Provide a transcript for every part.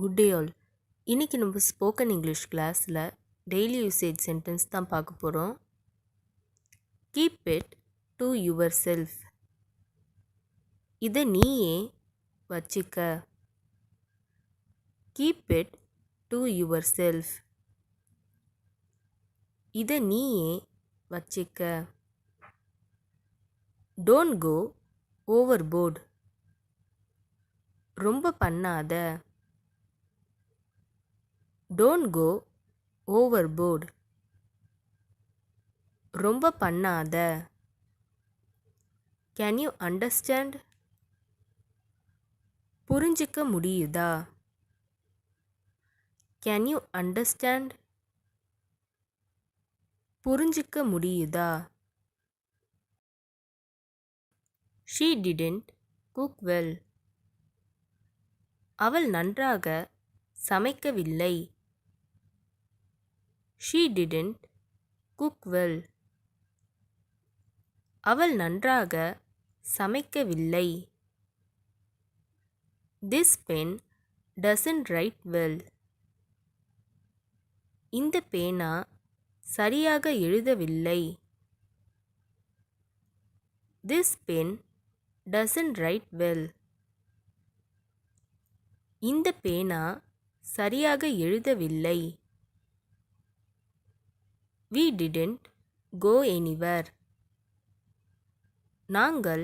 Good day all. இன்றைக்கி நம்ம spoken English கிளாஸில் டெய்லி யூசேஜ் சென்டென்ஸ் தான் பார்க்க போகிறோம். Keep it to yourself. இதை நீயே வச்சிக்க. Keep it to yourself. இதை நீயே வச்சிக்க. Don't go overboard. ரொம்ப பண்ணாத. Don't go overboard. ரொம்ப பண்ணாத. Can you understand? புரிஞ்சிக்க முடியுதா? Can you understand? புரிஞ்சிக்க முடியுதா? She didn't cook well. அவள் நன்றாக சமைக்கவில்லை. She didn't cook well. அவள் நன்றாக சமைக்கவில்லை. This pen doesn't write well. இந்த பேனா சரியாக எழுதவில்லை. This pen doesn't write well. இந்த பேனா சரியாக எழுதவில்லை. We didn't go anywhere. நாங்கள்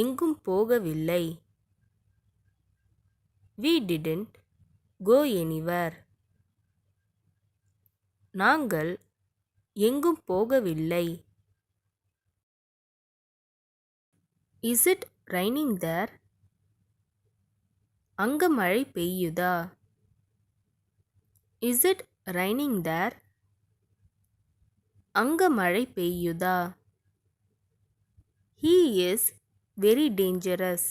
எங்கும் போகவில்லை. We didn't go anywhere. நாங்கள் எங்கும் போகவில்லை. Is it raining there? அங்க மழை பெய்யுதா? Is it raining there? அங்க மழை பெய்யுதா? He is very dangerous.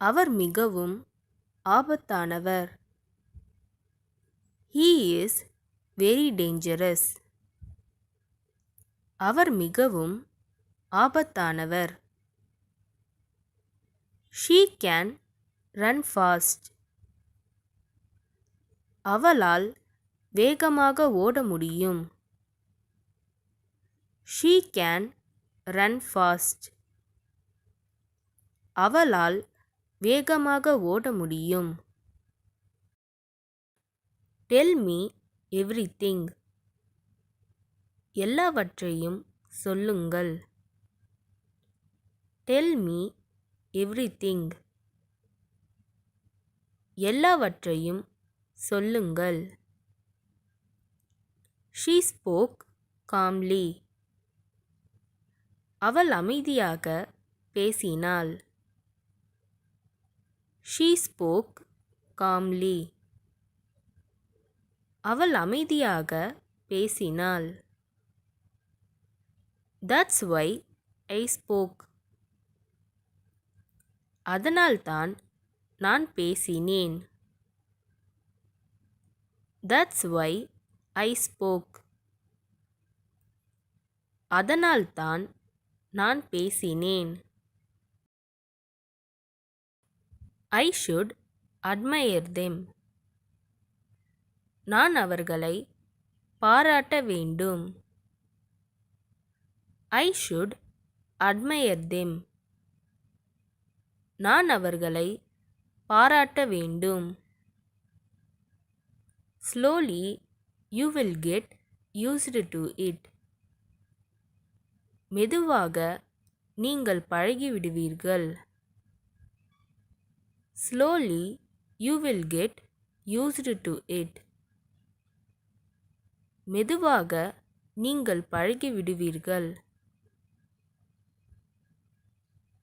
அவர் மிகவும் ஆபத்தானவர். He is very dangerous. அவர் மிகவும் ஆபத்தானவர். She can run fast. அவளால் வேகமாக ஓட முடியும். She can run fast. அவளால் வேகமாக ஓட முடியும். Tell me everything. எல்லாவற்றையும் சொல்லுங்கள். Tell me everything. எல்லாவற்றையும் சொல்லுங்கள். She spoke calmly. அவள் அமைதியாக பேசினாள். She spoke calmly. அவள் அமைதியாக பேசினாள். That's why I spoke. அதனால்தான் நான் பேசினேன். That's why I spoke. அதனால்தான் நான் பேசினேன். I should admire them. நான் அவர்களை பாராட்ட வேண்டும். I should admire them. நான் அவர்களை பாராட்ட வேண்டும். Slowly you will get used to it. மெதுவாக நீங்கள் பழகிவிடுவீர்கள். Slowly you will get used to it. மெதுவாக நீங்கள் பழகிவிடுவீர்கள்.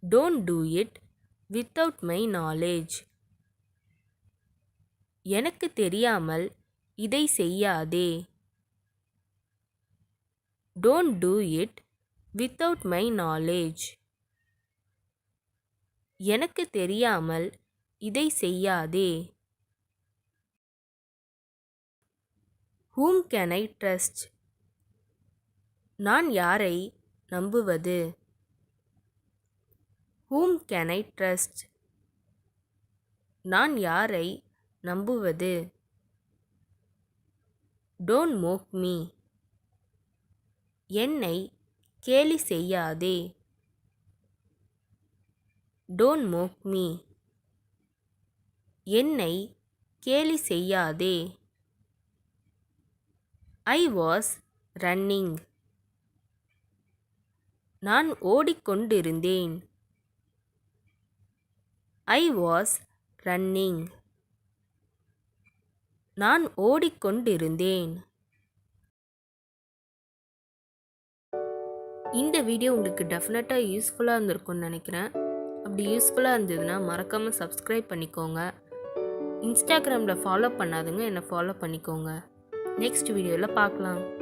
Don't do it without my knowledge. எனக்கு தெரியாமல் இதை செய்யாதே. Don't do it without my knowledge. எனக்கு தெரியாமல் இதை செய்யாதே. Whom can I trust? நான் யாரை நம்புவது? Whom can I trust? நான் யாரை நம்புவது? Don't mock me. என்னை கேலி செய்யாதே. Don't mock me. என்னை கேலி செய்யாதே. I was running. நான் ஓடிக்கொண்டிருந்தேன். I was running. நான் ஓடிக்கொண்டிருந்தேன். இந்த வீடியோ உங்களுக்கு டெஃபினட்டாக யூஸ்ஃபுல்லாக இருந்திருக்கும்னு நினைக்கிறேன். அப்படி யூஸ்ஃபுல்லாக இருந்ததுன்னா மறக்காமல் சப்ஸ்கிரைப் பண்ணிக்கோங்க. இன்ஸ்டாகிராமில் ஃபாலோ பண்ணாதுங்க என்னை ஃபாலோ பண்ணிக்கோங்க. நெக்ஸ்ட் வீடியோவில் பார்க்கலாம்.